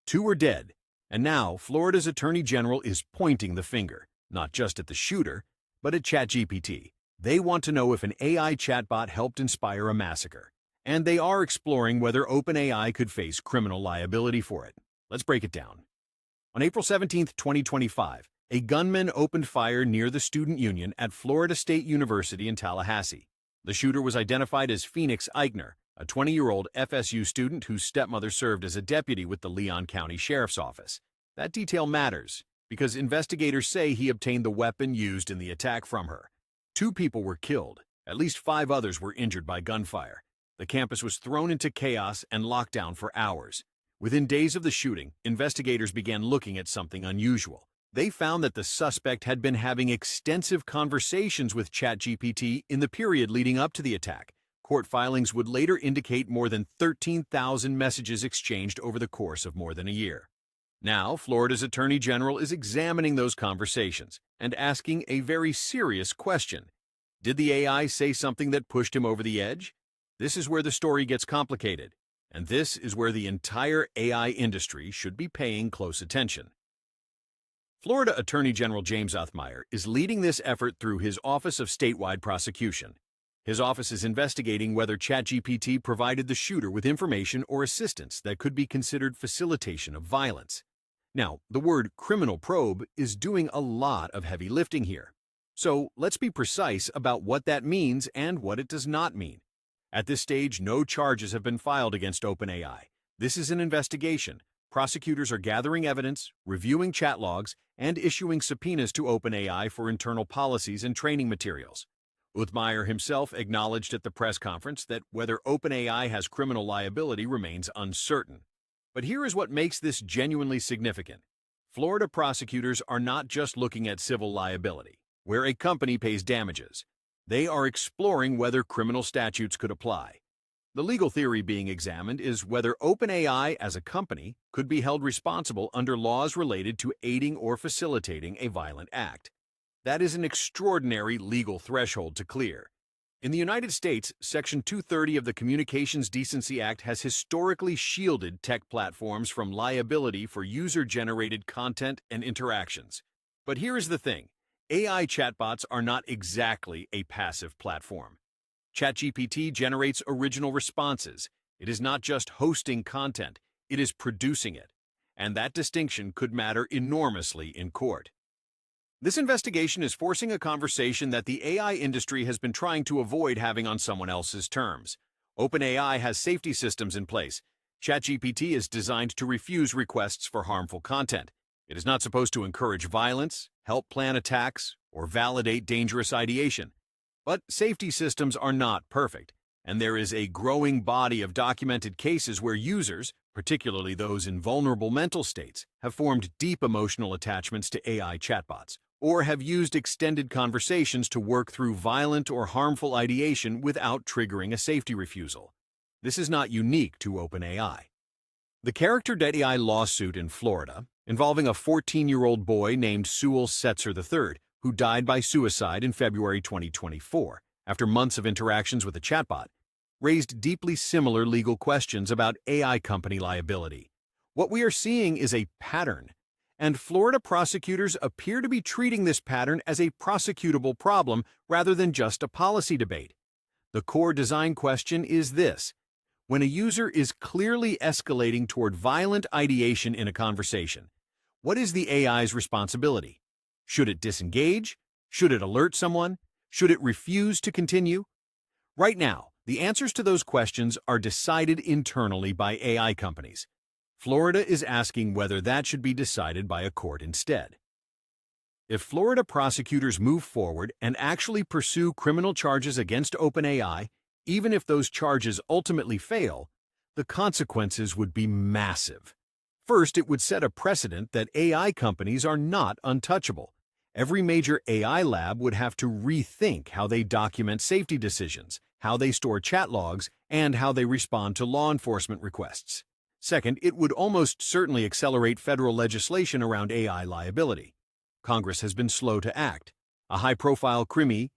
2 are dead, and now Florida's Attorney General is pointing the finger, not just at the shooter, but at ChatGPT. They want to know if an AI chatbot helped inspire a massacre, and they are exploring whether OpenAI could face criminal liability for it. Let's break it down. On April 17, 2025, a gunman opened fire near the Student Union at Florida State University in Tallahassee. The shooter was identified as Phoenix Eichner, a 20-year-old FSU student whose stepmother served as a deputy with the Leon County Sheriff's Office. That detail matters because investigators say he obtained the weapon used in the attack from her. 2 people were killed. At least 5 others were injured by gunfire. The campus was thrown into chaos and locked down for hours. Within days of the shooting, investigators began looking at something unusual. They found that the suspect had been having extensive conversations with ChatGPT in the period leading up to the attack. Court filings would later indicate more than 13,000 messages exchanged over the course of more than a year. Now, Florida's Attorney General is examining those conversations and asking a very serious question. Did the AI say something that pushed him over the edge? This is where the story gets complicated, and this is where the entire AI industry should be paying close attention. Florida Attorney General James Othmeyer is leading this effort through his Office of Statewide Prosecution. His office is investigating whether ChatGPT provided the shooter with information or assistance that could be considered facilitation of violence. Now, the word criminal probe is doing a lot of heavy lifting here. So let's be precise about what that means and what it does not mean. At this stage, no charges have been filed against OpenAI. This is an investigation. Prosecutors are gathering evidence, reviewing chat logs, and issuing subpoenas to OpenAI for internal policies and training materials. Othmeyer himself acknowledged at the press conference that whether OpenAI has criminal liability remains uncertain. But here is what makes this genuinely significant. Florida prosecutors are not just looking at civil liability, where a company pays damages. They are exploring whether criminal statutes could apply. The legal theory being examined is whether OpenAI as a company could be held responsible under laws related to aiding or facilitating a violent act. That is an extraordinary legal threshold to clear. In the United States, Section 230 of the Communications Decency Act has historically shielded tech platforms from liability for user-generated content and interactions. But here is the thing. AI chatbots are not exactly a passive platform. ChatGPT generates original responses. It is not just hosting content, it is producing it. And that distinction could matter enormously in court. This investigation is forcing a conversation that the AI industry has been trying to avoid having on someone else's terms. OpenAI has safety systems in place. ChatGPT is designed to refuse requests for harmful content. It is not supposed to encourage violence, help plan attacks, or validate dangerous ideation. But safety systems are not perfect, and there is a growing body of documented cases where users, particularly those in vulnerable mental states, have formed deep emotional attachments to AI chatbots, or have used extended conversations to work through violent or harmful ideation without triggering a safety refusal. This is not unique to OpenAI. The Character.AI lawsuit in Florida, involving a 14-year-old boy named Sewell Setzer III, who died by suicide in February 2024 after months of interactions with a chatbot, raised deeply similar legal questions about AI company liability. What we are seeing is a pattern, and Florida prosecutors appear to be treating this pattern as a prosecutable problem rather than just a policy debate. The core design question is this: when a user is clearly escalating toward violent ideation in a conversation, what is the AI's responsibility? Should it disengage? Should it alert someone? Should it refuse to continue? Right now, the answers to those questions are decided internally by AI companies. Florida is asking whether that should be decided by a court instead. If Florida prosecutors move forward and actually pursue criminal charges against OpenAI, even if those charges ultimately fail, the consequences would be massive. First, it would set a precedent that AI companies are not untouchable. Every major AI lab would have to rethink how they document safety decisions, how they store chat logs, and how they respond to law enforcement requests. Second, it would almost certainly accelerate federal legislation around AI liability. Congress has been slow to act. A high-profile crimi